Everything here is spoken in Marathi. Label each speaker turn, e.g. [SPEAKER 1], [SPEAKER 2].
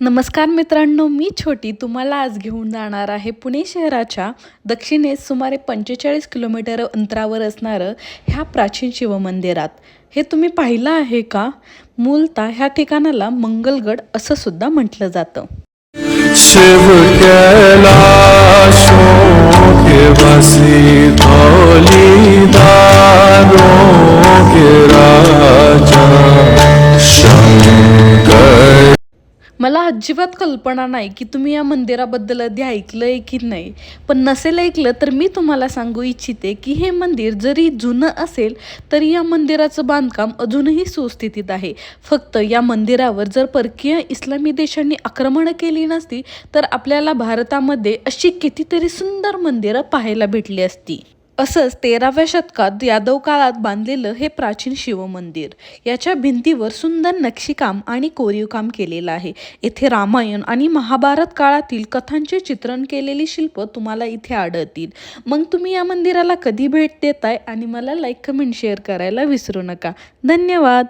[SPEAKER 1] नमस्कार मित्रांनो, मी छोटी तुम्हाला आज घेऊन जाणार आहे पुणे शहराच्या दक्षिणेस सुमारे 45 किलोमीटर अंतरावर असणारं ह्या प्राचीन शिवमंदिरात. हे तुम्ही पाहिलं आहे का? मूलतः ह्या ठिकाणाला मंगलगड असं सुद्धा म्हटलं जातं.
[SPEAKER 2] शिव कैलाशों के बसी धौलीधारों के राजा शंकर.
[SPEAKER 1] मला अजिबात कल्पना नाही की तुम्ही या मंदिराबद्दल आधी ऐकलंय की नाही, पण नसेल ऐकलं तर मी तुम्हाला सांगू इच्छिते की हे मंदिर जरी जुनं असेल तरी या मंदिराचं बांधकाम अजूनही सुस्थितीत आहे. फक्त या मंदिरावर जर परकीय इस्लामी देशांनी आक्रमणं केली नसती तर आपल्याला भारतामध्ये अशी कितीतरी सुंदर मंदिरं पाहायला भेटली असती. असंच 13व्या शतकात यादव काळात बांधलेलं हे प्राचीन शिवमंदिर. याच्या भिंतीवर सुंदर नक्षीकाम आणि कोरीवकाम केलेलं आहे. येथे रामायण आणि महाभारत काळातील कथांचे चित्रण केलेली शिल्प तुम्हाला इथे आढळतील. मग तुम्ही या मंदिराला कधी भेट देताय आणि मला लाईक, कमेंट, शेअर करायला विसरू नका. धन्यवाद.